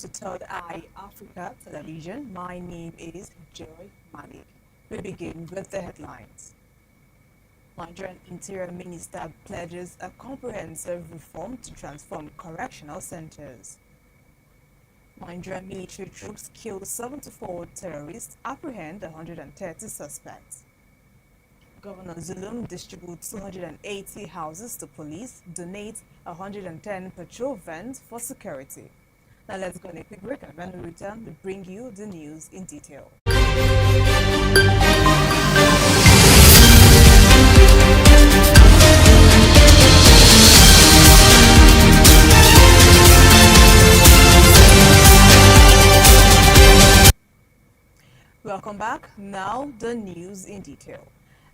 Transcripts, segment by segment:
to Third Eye Africa Television. My name is Joy Malik. We begin with the headlines. Nigerian Interior Minister pledges a comprehensive reform to transform correctional centers. Nigerian military troops kill 74 terrorists, apprehend 130 suspects. Governor Zulum distributes 280 houses to police, donates 110 patrol vans for security. Now let's go on a quick break, and when we return, we bring you the news in detail. Welcome back. Now the news in detail.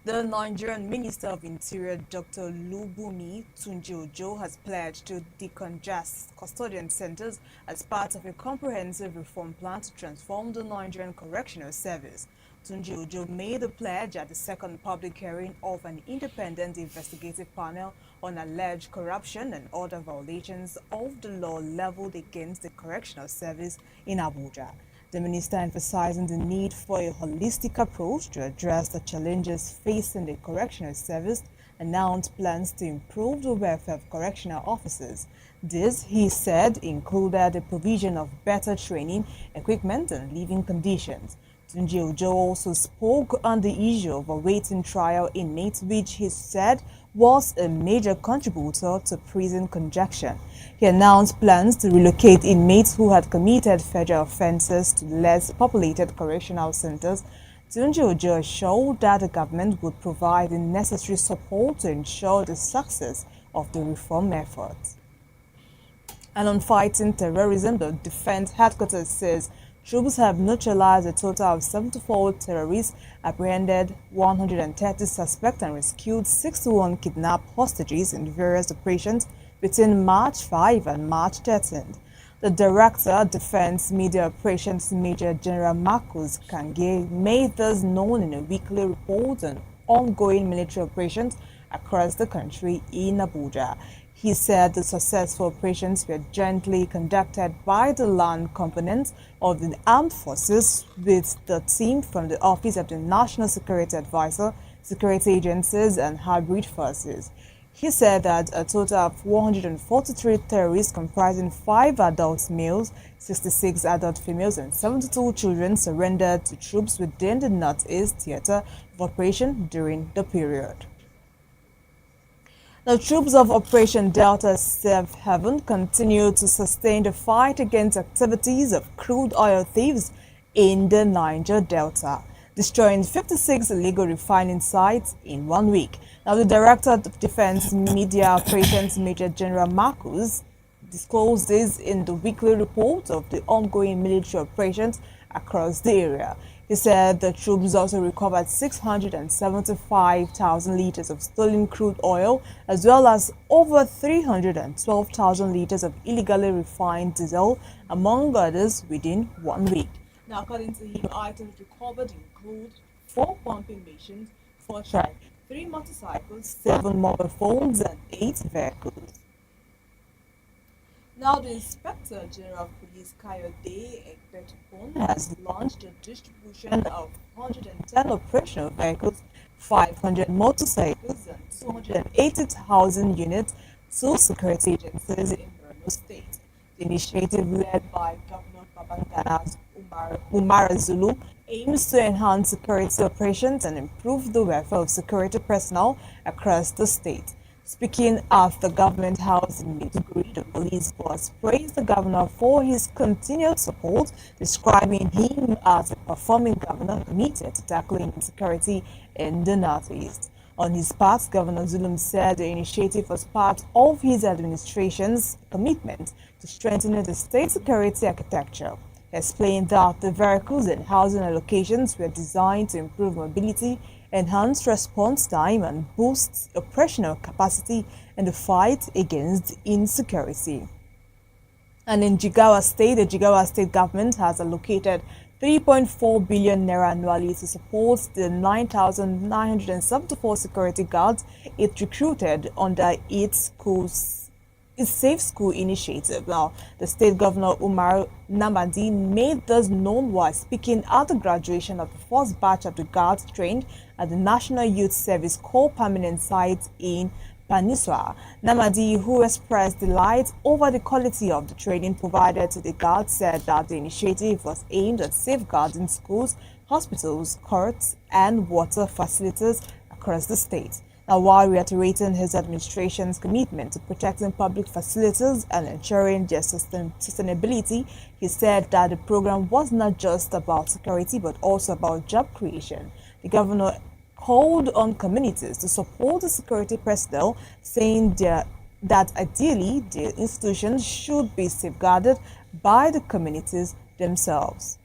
The Nigerian Minister of Interior, Dr. Lubumi Tunji-Ojo, has pledged to decongest custodian centers as part of a comprehensive reform plan to transform the Nigerian Correctional Service. Tunji-Ojo made the pledge at the second public hearing of an independent investigative panel on alleged corruption and other violations of the law leveled against the Correctional Service in Abuja. The minister emphasizing the need for a holistic approach to address the challenges facing the correctional service, announced plans to improve the welfare of correctional officers. This, he said, included the provision of better training, equipment, and living conditions. Tunji-Ojo also spoke on the issue of awaiting trial inmates, which he said was a major contributor to prison congestion. He announced plans to relocate inmates who had committed federal offenses to less populated correctional centers. Tunji-Ojo assured that the government would provide the necessary support to ensure the success of the reform efforts. And on fighting terrorism, the Defense Headquarters says troops have neutralized a total of 74 terrorists, apprehended 130 suspects, and rescued 61 kidnapped hostages in various operations between March 5 and March 13. The Director, Defense Media Operations Major General Marcus Kange, made this known in a weekly report on ongoing military operations across the country in Abuja. He said the successful operations were jointly conducted by the land components of the armed forces with the team from the Office of the National Security Advisor, security agencies, and hybrid forces. He said that a total of 143 terrorists comprising 5 adult males, 66 adult females, and 72 children surrendered to troops within the Northeast Theater of Operation during the period. The troops of Operation Delta Safe Haven continue to sustain the fight against activities of crude oil thieves in the Niger Delta, destroying 56 illegal refining sites in 1 week. Now, the Director of Defense Media Operations Major General Marcus disclosed this in the weekly report of the ongoing military operations across the area. He said the troops also recovered 675,000 liters of stolen crude oil, as well as over 312,000 liters of illegally refined diesel, among others, within 1 week. Now, according to him, items recovered include 4 pumping machines, 4 trucks, 3 motorcycles, 7 mobile phones, and 8 vehicles. Now, the Inspector General of Police, Kayode Ekpetokun, has launched the distribution of 110 operational vehicles, 500 motorcycles, and 280,000 units to security agencies in Borno State. The initiative, led by Governor Babangana's Umar Zulu, aims to enhance security operations and improve the welfare of security personnel across the state. Speaking at the government house in Maiduguri, the police boss praised the governor for his continued support, describing him as a performing governor committed to tackling insecurity in the Northeast. On his part, Governor Zulum said the initiative was part of his administration's commitment to strengthening the state security architecture. He explained that the vehicles and housing allocations were designed to improve mobility, enhance response time, and boost operational capacity in the fight against insecurity. And in Jigawa State, the Jigawa State government has allocated 3.4 billion naira annually to support the 9,974 security guards it recruited under its schools Safe School initiative. Now, the state governor Umar Namadi made this known while speaking at the graduation of the first batch of the guards trained at the National Youth Service Corps permanent site in Paniswa. Namadi, who expressed delight over the quality of the training provided to the guards, said that the initiative was aimed at safeguarding schools, hospitals, courts, and water facilities across the state. Now, while reiterating his administration's commitment to protecting public facilities and ensuring their sustainability, he said that the program was not just about security but also about job creation. The governor called on communities to support the security personnel, saying that ideally the institutions should be safeguarded by the communities themselves.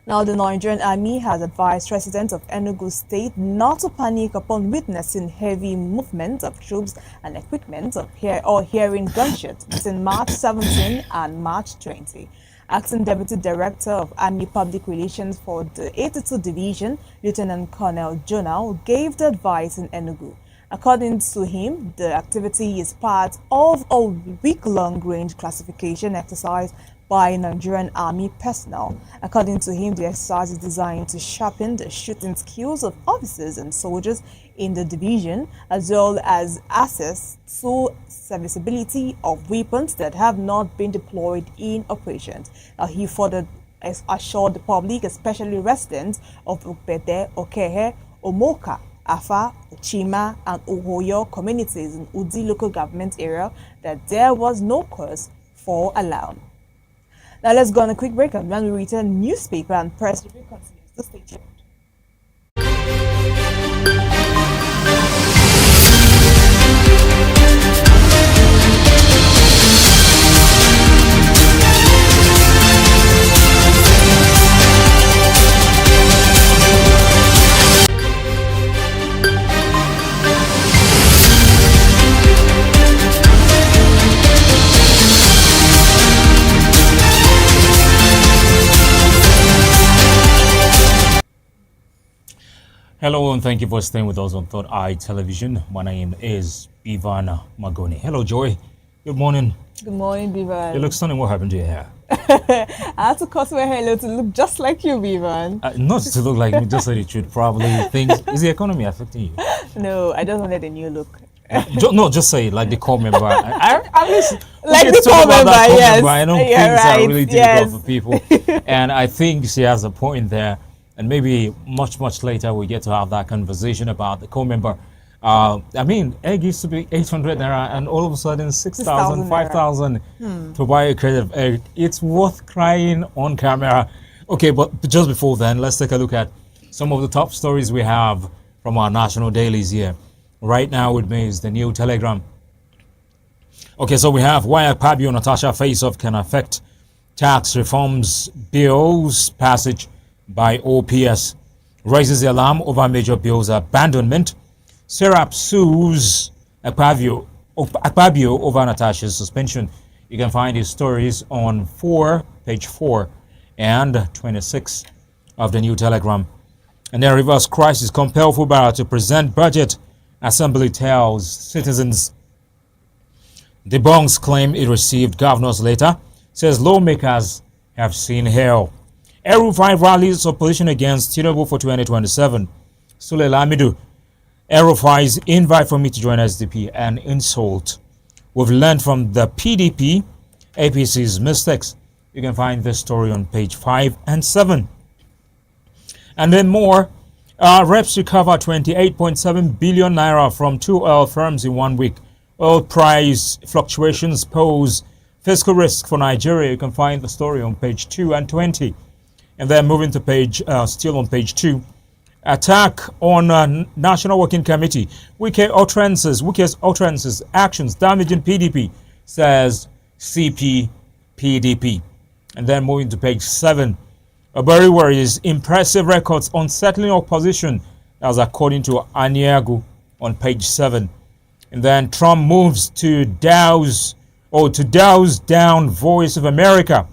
Now, the Nigerian Army has advised residents of Enugu State not to panic upon witnessing heavy movement of troops and equipment or hearing gunshots between March 17 and March 20. Acting Deputy Director of Army Public Relations for the 82 Division, Lieutenant Colonel Jonah, gave the advice in Enugu. According to him, the activity is part of a week-long range classification exercise by Nigerian Army personnel. According to him, the exercise is designed to sharpen the shooting skills of officers and soldiers in the division, as well as access to serviceability of weapons that have not been deployed in operations. He further assured the public, especially residents of Ukpete, Okehe, Omoka, Afa, Chima, and Uhoyo communities in Udi local government area that there was no cause for alarm. Now let's go on a quick break, and when we return, newspaper and press review continues. So stay tuned. Hello and thank you for staying with us on Third Eye Television. My name is Ivan Magoni. Hello, Joy. Good morning. Good morning, Bivan. You look stunning. What happened to your hair? I had to cut my hair to look just like you, Bivan. Not to look like me, just so it should probably think. Is the economy affecting you? No, I just wanted a new look. No, just say like the core member. At least like the core member, yes. I know things right, are really difficult for people. And I think she has a point there. And maybe much later we get to have that conversation about the co-member. I mean, egg used to be 800 naira, and all of a sudden 6,000, 5,000 to buy a crate of egg. It's worth crying on camera. Okay, but just before then, let's take a look at some of the top stories we have from our national dailies here. Right now with me is the New Telegram. Okay, so we have why Akpabio Natasha face-off can affect tax reforms bill's passage by OPS, raises the alarm over major bills abandonment. Serap sues Akpabio over Natasha's suspension. You can find his stories on page 4 and 26 of the New Telegram. And then Rivers crisis compel Fubara to present budget. Assembly tells citizens. Debunks claim it received governor's letter. Says lawmakers have seen hell. El-Rufai rallies opposition against Tinubu for 2027. Sule Lamido, El-Rufai's invite for me to join SDP, an insult. We've learned from the PDP, APC's mistakes. You can find this story on page 5 and 7. And then more. Reps recover 28.7 billion naira from 2 oil firms in 1 week. Oil price fluctuations pose fiscal risk for Nigeria. You can find the story on page 2 and 20. And then moving to still on page 2, attack on National Working Committee. Wicked utterances, actions damaging PDP, says CP-PDP. And then moving to page 7, Oberiwari's impressive records on settling opposition, as according to Aniagu on page 7. And then Trump moves to douse down Voice of America.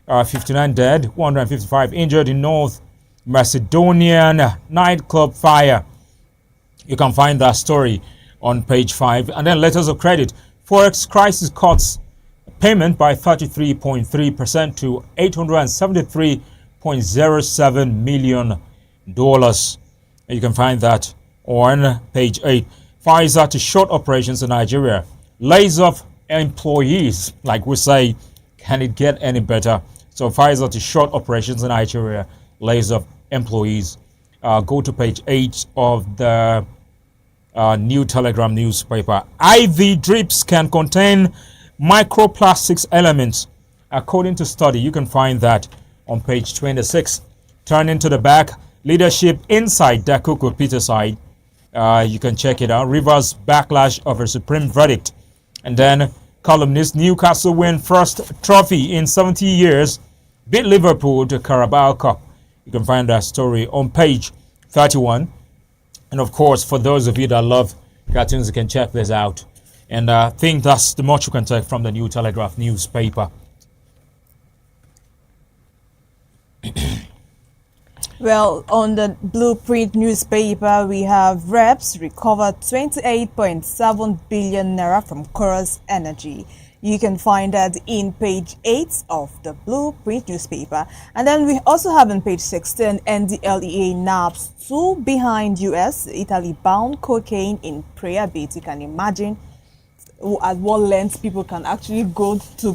59 dead, 155 injured in North Macedonian nightclub fire. You can find that story on page 5. And then letters of credit. Forex crisis cuts payment by 33.3% to $873.07 million. You can find that on page 8. Pfizer to short operations in Nigeria. Lays off employees. Like we say, can it get any better? So Pfizer to short operations in Nigeria. Lays off employees. Go to page 8 of the New Telegram newspaper. IV drips can contain microplastics elements. According to study, you can find that on page 26. Turning to the back, leadership inside Dakuku Peterside. You can check it out. Rivers backlash of a Supreme verdict. And then columnist, Newcastle win first trophy in 70 years. Beat Liverpool to Carabao Cup. You can find that story on page 31. And of course, for those of you that love cartoons, you can check this out. And I think that's the much you can take from the New Telegraph newspaper. Well, on the Blueprint newspaper, we have reps recovered 28.7 billion naira from Chorus Energy. You can find that in page 8 of the Blueprint newspaper. And then we also have on page 16, NDLEA nabbed 2 behind US, Italy bound cocaine in prayer beads. You can imagine at what length people can actually go to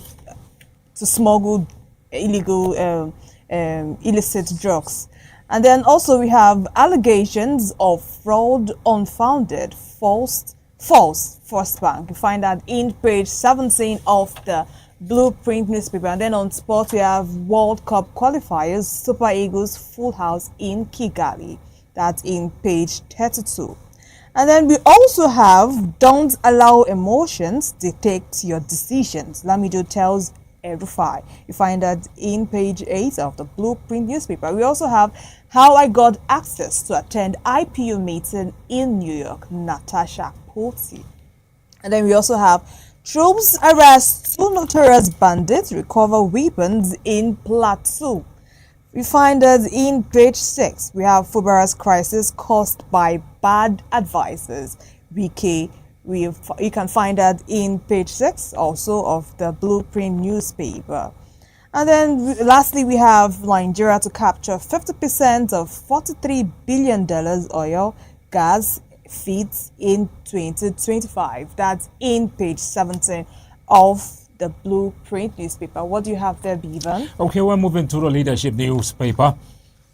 smuggle illegal, illicit drugs. And then also we have allegations of fraud, unfounded, false First Bank. You find that in page 17 of the Blueprint newspaper. And then on sport we have World Cup qualifiers, Super Eagles full house in Kigali. That's in page 32. And then we also have don't allow emotions dictate your decisions. Lamido tells Erufai. You find that in page 8 of the Blueprint newspaper. We also have how I got access to attend IPU meeting in New York, Natasha Poti. And then we also have troops arrest 2 notorious bandits, recover weapons in Plateau. We find that in page 6, we have Fubara's crisis caused by bad advisors. You can find that in page 6 also of the Blueprint newspaper. And then lastly, we have Nigeria to capture 50% of $43 billion oil, gas, feeds in 2025. That's in page 17 of the Blueprint newspaper. What do you have there, Bevan? Okay, we're moving to the leadership newspaper.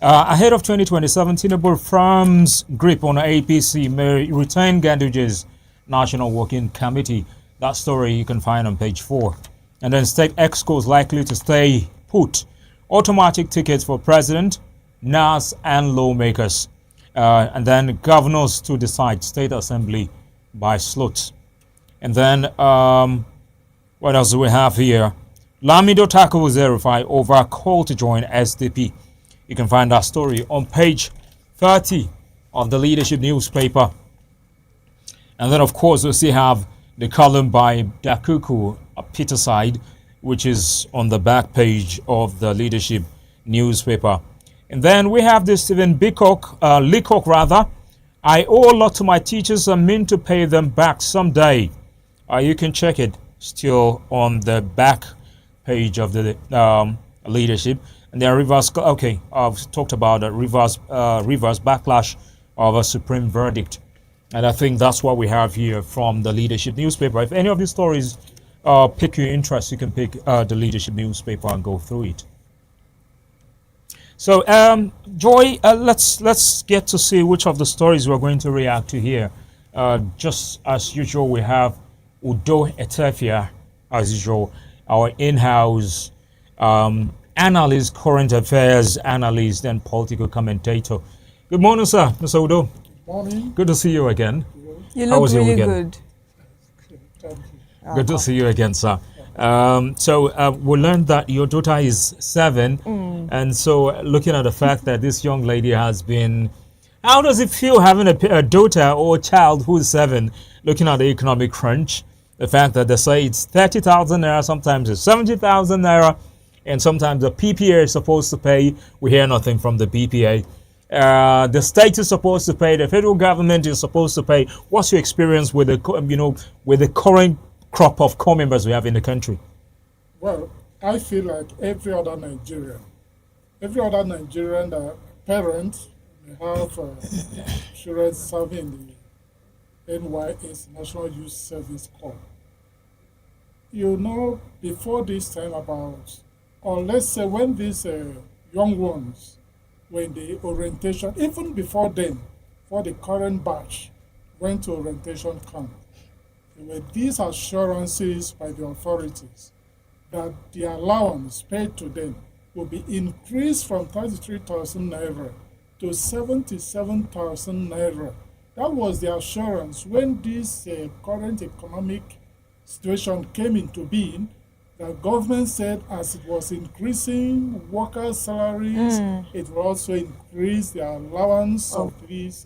Ahead of 2027, Tinubu firms grip on APC may retain Ganduje's National Working Committee. That story you can find on page 4. And then state excos likely to stay put. Automatic tickets for president, NAS and lawmakers. And then governors to decide state assembly by slots. And then what else do we have here? Lamido tackles Erufai over call to join SDP. You can find that story on page 30 of the leadership newspaper. And then, of course, we still have the column by Dakuku Peterside, which is on the back page of the leadership newspaper. And then we have this Stephen Leacock rather. I owe a lot to my teachers. I mean to pay them back someday. You can check it still on the back page of the leadership. And then reverse. Okay, I've talked about the reverse backlash of a Supreme verdict. And I think that's what we have here from the leadership newspaper. If any of these stories pique your interest, you can pick the leadership newspaper and go through it. So, Joy, let's get to see which of the stories we're going to react to here. Just as usual, we have Udo Etefia, as usual, our in-house analyst, current affairs analyst, and political commentator. Good morning, sir, Mr. Udo. Morning. Good to see you again. You How look was your really weekend? good. Good to see you again, sir. So we learned that your daughter is 7, and so looking at the fact that this young lady has been, how does it feel having a daughter or a child who is 7? Looking at the economic crunch, the fact that they say it's 30,000 naira, sometimes it's 70,000 naira, and sometimes the PPA is supposed to pay. We hear nothing from the PPA. The state is supposed to pay. The federal government is supposed to pay. What's your experience with the, with the current crop of core members we have in the country? Well, I feel like every other Nigerian parent may have children serving the NYS National Youth Service Corps. You know, before this time about, or let's say when these young ones were in the orientation, even before then, for the current batch went to orientation camp, there were these assurances by the authorities that the allowance paid to them will be increased from 33,000 naira to 77,000 naira. That was the assurance when this current economic situation came into being. The government said as it was increasing workers' salaries, it will also increase the allowance of these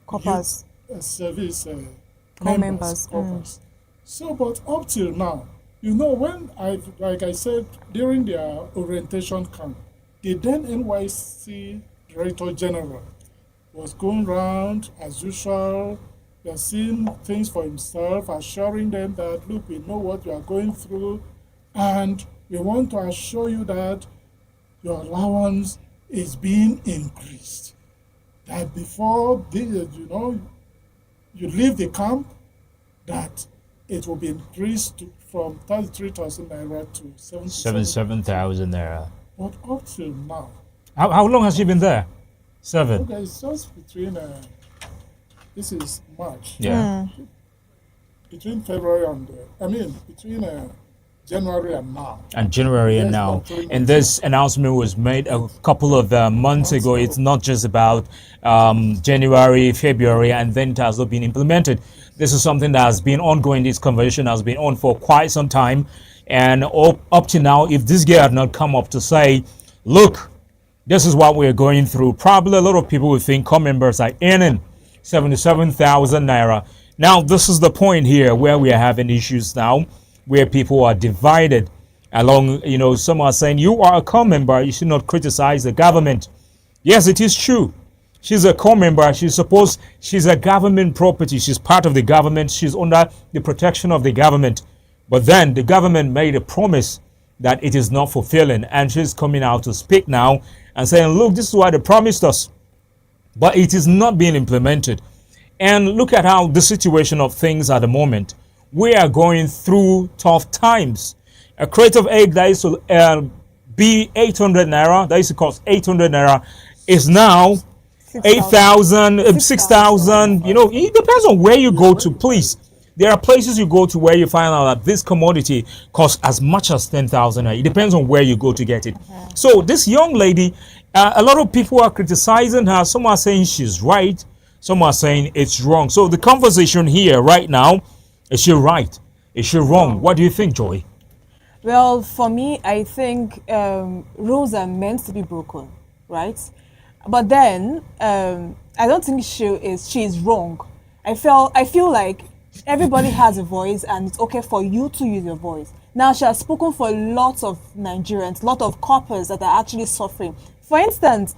Coppers. service Co-members. coppers. So, but up till now, you know, when like I said, during their orientation camp, the then NYC Director General was going around as usual, seeing things for himself, assuring them that, look, we know what you are going through, and we want to assure you that your allowance is being increased. That before you leave the camp, that it will be increased from 33,000 naira to 77,000 naira. But up till now, How long has she been there? 7. okay, it's just between, this is March, Yeah. between February and, between January and now. And January and Yes, now. about 3 And months. this announcement was made a couple of months ago. It's not just about January, February, and then it has not been implemented. This is something that has been ongoing. This conversation has been on for quite some time. And up to now, if this guy had not come up to say, look, this is what we're going through, probably a lot of people would think core members are earning 77,000 naira. Now, this is the point here where we are having issues now, where people are divided along, some are saying, you are a core member, you should not criticize the government. Yes, it is true. She's a core member. She's a government property. She's part of the government. She's under the protection of the government. But then the government made a promise that it is not fulfilling. And she's coming out to speak now and saying, look, this is what they promised us. But it is not being implemented. And look at how the situation of things at the moment. We are going through tough times. A crate of egg that used to be 800 naira, that used to cost 800 naira, is now 8,000, 6,000. It depends on where you go to, please. There are places you go to where you find out that this commodity costs as much as 10,000. It depends on where you go to get it. So this young lady, a lot of people are criticizing her. Some are saying she's right. Some are saying it's wrong. So the conversation here right now, is she right? Is she wrong? What do you think, Joy? Well, for me, I think rules are meant to be broken, right? But then I don't think she is wrong. I feel like everybody has a voice, and it's okay for you to use your voice. Now, she has spoken for lots of Nigerians, lot of coppers that are actually suffering. For instance,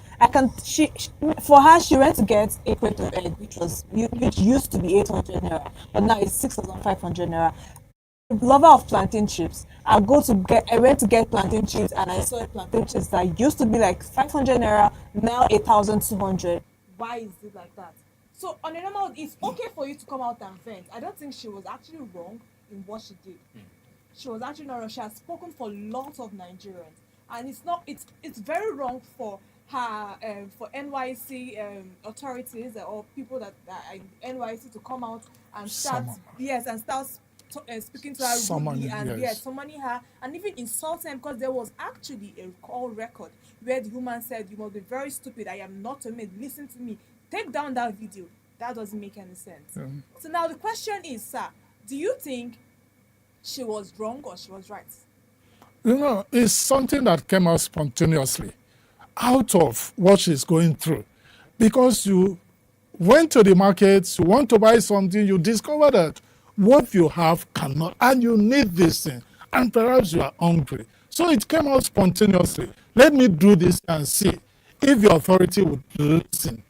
for her, she went to get a crate of egg, which used to be 800 naira, but now it's 6,500 naira. Lover of plantain chips. I went to get plantain chips, and I saw a plantain chips that used to be like 500 naira, now 8,200. Why is it like that? So on a normal, it's okay for you to come out and vent. I don't think she was actually wrong in what she did. She was actually not wrong. She has spoken for lots of Nigerians, and it's very wrong for her for NYC authorities or people that are in NYC to come out and start speaking to her rudely and summoning her and even insulting her, because there was actually a call record where the woman said, "You must be very stupid. I am not a maid. Listen to me. Take down that video." That doesn't make any sense. So now the question is, sir, do you think she was wrong or she was right? It's something that came out spontaneously out of what she's going through. Because you went to the market, you want to buy something, you discover that what you have cannot, and you need this thing, and perhaps you are hungry. So it came out spontaneously. Let me do this and see if the authority would listen.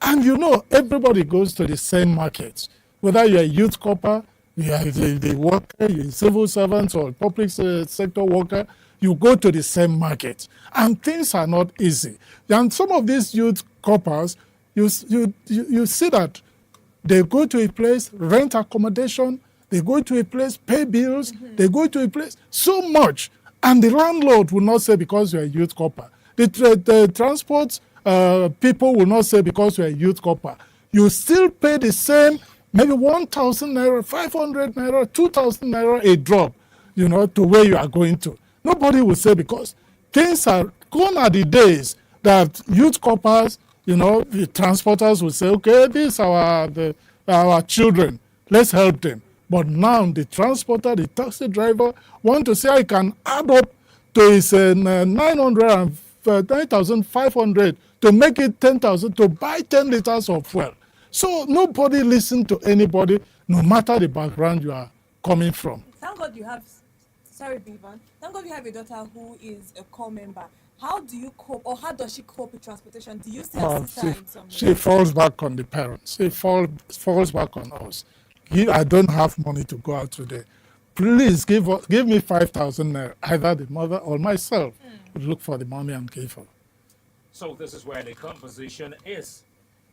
And everybody goes to the same market, whether you're a youth corper, Yeah, the worker, you civil servant or public sector worker, you go to the same market. And things are not easy. And some of these youth coppers, you see that they go to a place, rent accommodation, they go to a place, pay bills, they go to a place, so much. And the landlord will not say because you're a youth copper. The transport people will not say because you're a youth copper. You still pay the same, maybe 1,000 naira, 500 naira, 2,000 naira a drop, to where you are going to. Nobody will say because things are gone are the days that youth coppers, the transporters will say, okay, these are our children, let's help them. But now the transporter, the taxi driver want to say I can add up to his 9,500 to make it 10,000 to buy 10 liters of fuel. So nobody listen to anybody, no matter the background you are coming from. Thank God you have, sorry, Bivan. Thank God you have a daughter who is a core member. How do you cope, or how does she cope with transportation? Do you still assist her in some way? She falls back on the parents. She falls back on us. I don't have money to go out today. Please give me 5,000 naira. Either the mother or myself would look for the money and give her. So this is where the conversation is.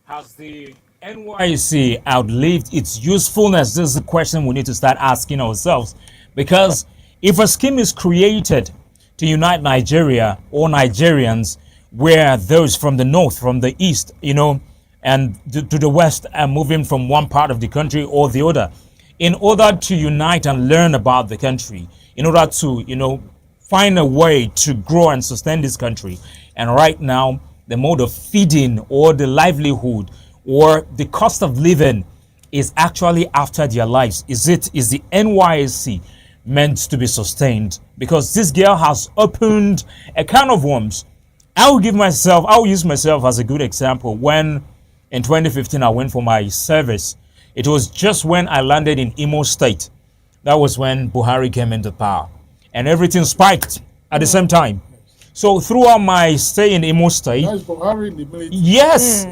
Has the NYSC outlived its usefulness? This is the question we need to start asking ourselves. Because if a scheme is created to unite Nigeria or Nigerians, where those from the north, from the east, and to the west are moving from one part of the country or the other, in order to unite and learn about the country, in order to, find a way to grow and sustain this country. And right now, the mode of feeding or the livelihood or the cost of living is actually after their lives. Is the NYSC meant to be sustained? Because this girl has opened a can of worms. I'll use myself as a good example. When in 2015 I went for my service, it was just when I landed in Imo State. That was when Buhari came into power, and everything spiked at the same time. So throughout my stay in Imo State, That's Buhari in the military. yes.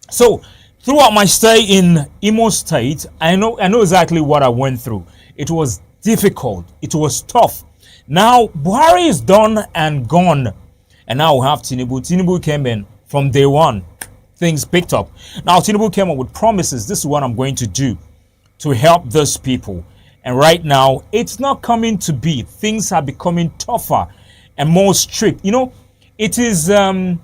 So throughout my stay in Imo State, I know exactly what I went through. It was difficult. It was tough. Now Buhari is done and gone, and now we have Tinubu. Tinubu came in from day one. Things picked up. Now Tinubu came up with promises. This is what I'm going to do to help those people. And right now, it's not coming to be. Things are becoming tougher and more strict. It is suffocating.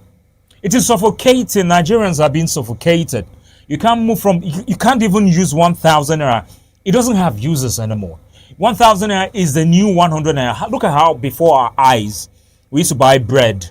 Nigerians are being suffocated. You can't move from. You can't even use 1,000 naira. It doesn't have users anymore. 1,000 naira is the new 100 naira. Look at how before our eyes we used to buy bread,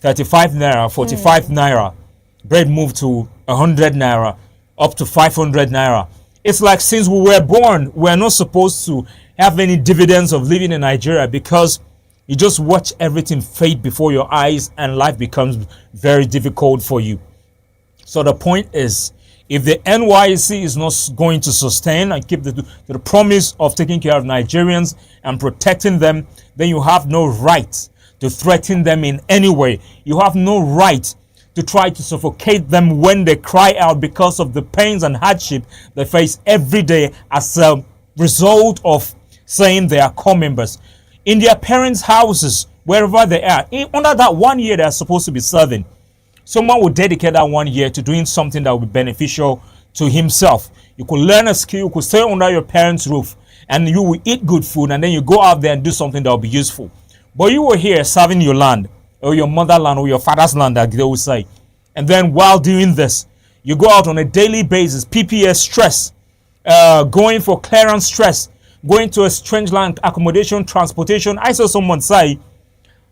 35 naira, 45 naira. Bread moved to 100 naira, up to 500 naira. It's like since we were born, we're not supposed to have any dividends of living in Nigeria, because you just watch everything fade before your eyes and life becomes very difficult for you. So the point is, if the NYSC is not going to sustain and keep the promise of taking care of Nigerians and protecting them, then you have no right to threaten them in any way. You have no right to try to suffocate them when they cry out because of the pains and hardship they face every day as a result of saying they are core members. In their parents' houses, wherever they are, under that 1 year they are supposed to be serving, someone will dedicate that 1 year to doing something that will be beneficial to himself. You could learn a skill, you could stay under your parents' roof, and you will eat good food, and then you go out there and do something that will be useful. But you were here serving your land, or your motherland, or your father's land, like they will say. And then while doing this, you go out on a daily basis, PPS stress, going for clearance stress, going to a strange land, accommodation, transportation. I saw someone say,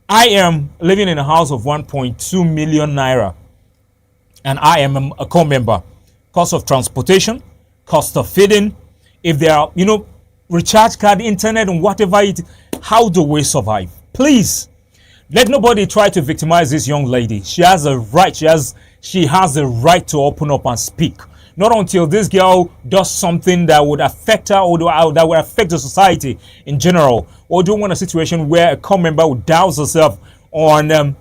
I am living in a house of 1.2 million naira, and I am a core member. Cost of transportation, cost of feeding, if there are, recharge card, internet, and whatever it, how do we survive? Please, let nobody try to victimize this young lady. She has a right. She has the right to open up and speak. Not until this girl does something that would affect her or that would affect the society in general. Or do you want a situation where a core member would douse herself on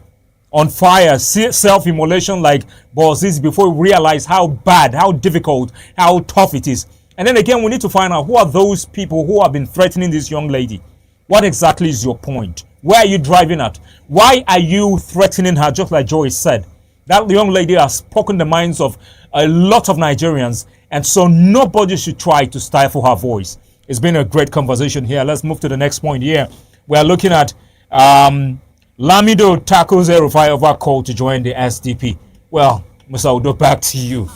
fire, self-immolation like Bosses before we realize how bad, how difficult, how tough it is? And then again, we need to find out who are those people who have been threatening this young lady. What exactly is your point? Where are you driving at? Why are you threatening her, just like Joey said? That young lady has spoken the minds of a lot of Nigerians, and so nobody should try to stifle her voice. It's been a great conversation here. Let's move to the next point here. We are looking at Lamido tackles El-Rufai over call to join the SDP. Well, Mr. Udo, back to you.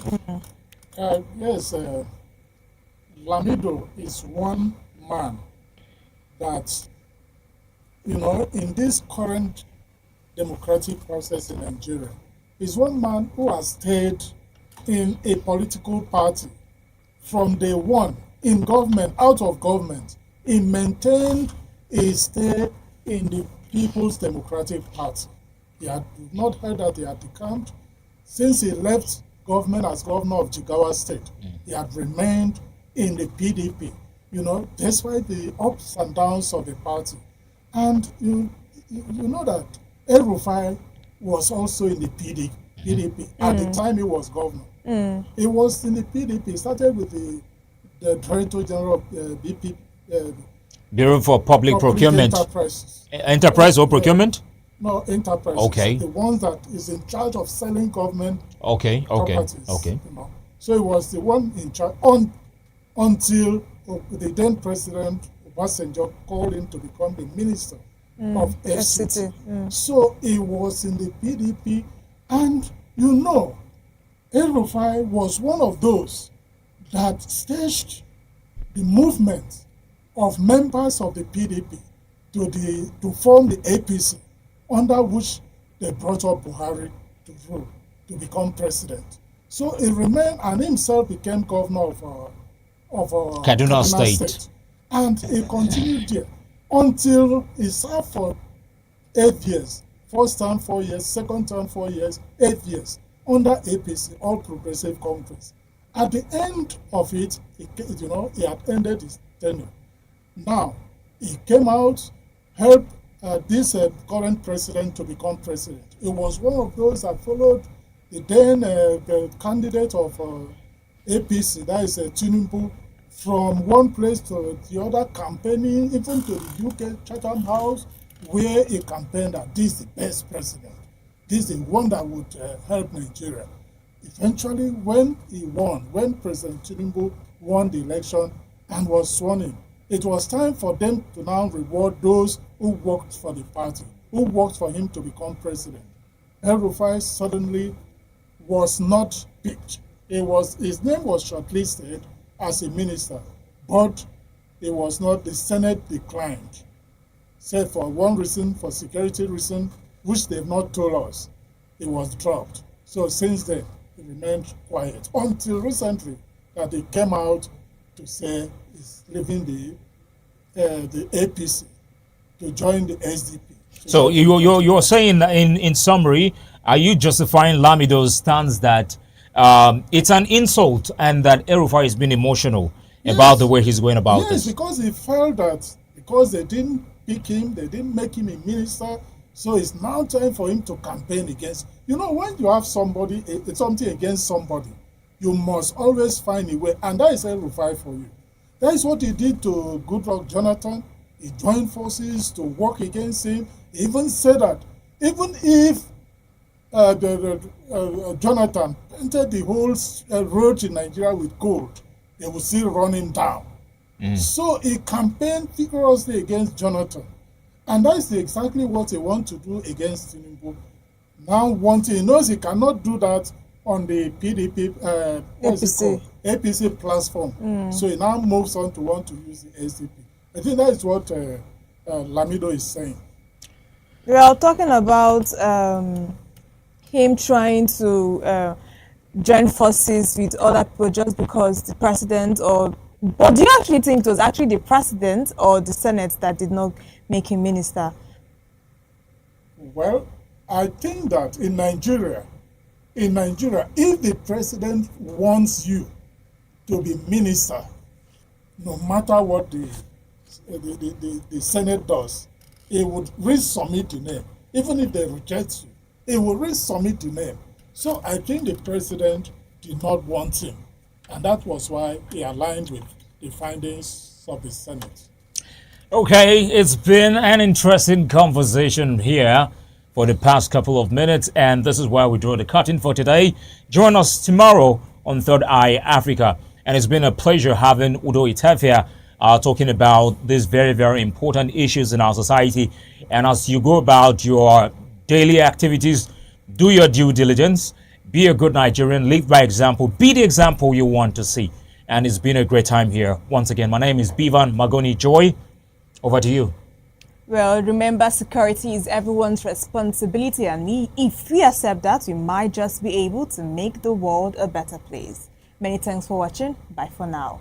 Yes, Lamido is one man that, in this current democratic process in Nigeria, is one man who has stayed in a political party from day one, in government, out of government. He maintained a stay in the People's Democratic Party. He had not heard that he had decamped. Since he left government as governor of Jigawa State, he had remained in the PDP, despite the ups and downs of the party. And you know that El-Rufai was also in the PDP at the time he was governor. He was in the PDP. He started with the Director General of BP, Bureau for Public Procurement. Enterprise or procurement? No, enterprise. Okay. The one that is in charge of selling government properties. Okay. So he was the one in charge until the then President Obasanjo called him to become the Minister of FCT. So he was in the PDP, and El-Rufai was one of those that staged the movement of members of the PDP to form the APC, under which they brought up Buhari to rule, to become president. So he remained and himself became governor of Kaduna State. And he continued there until he served for 8 years. First term 4 years, second term 4 years, 8 years under APC, All Progressive Congress. At the end of it, he had ended his tenure. Now, he came out, helped this current president to become president. He was one of those that followed the then the candidate of APC, that is Tinubu, from one place to the other, campaigning even to the UK Chatham House, where he campaigned that this is the best president. This is the one that would help Nigeria. Eventually, when President Tinubu won the election and was sworn in, it was time for them to now reward those who worked for the party, who worked for him to become president. El-Rufai suddenly was not picked. His name was shortlisted as a minister, but it was not. The Senate declined, said for one reason, for security reason, which they've not told us. It was dropped. So since then, he remained quiet until recently that he came out to say he's leaving the APC to join the SDP. So you're saying that in summary, are you justifying Lamido's stance that it's an insult and that El-Rufai has been emotional about the way he's going about this? Yes, because he felt that because they didn't pick him, they didn't make him a minister, so it's now time for him to campaign against. When you have something against somebody, you must always find a way, and that is El-Rufai for you. That is what he did to Goodluck Jonathan. He joined forces to work against him. He even said that even if Jonathan painted the whole road in Nigeria with gold, they would still run him down. So he campaigned vigorously against Jonathan. And that's exactly what he wants to do against Tinubu. Now, he knows he cannot do that on the PDP APC platform. So he now moves on to want to use the SDP. I think that is what Lamido is saying. We are talking about him trying to join forces with other people just because the president or do you actually think it was actually the president or the Senate that did not make him minister? Well, I think that in Nigeria, if the president wants you to be minister, no matter what the Senate does, he would resubmit the name. Even if they reject you, he will resubmit the name. So I think the president did not want him. And that was why he aligned with the findings of the Senate. Okay, it's been an interesting conversation here for the past couple of minutes, and this is where we draw the curtain for today. Join us tomorrow on Third Eye Africa, and it's been a pleasure having Udo Itefia talking about these very, very important issues in our society. And as you go about your daily activities, do your due diligence, be a good Nigerian, live by example, be the example you want to see. And it's been a great time here. Once again, my name is Bivan Magoni Joy. Over to you. Well, remember, security is everyone's responsibility, and if we accept that, we might just be able to make the world a better place. Many thanks for watching. Bye for now.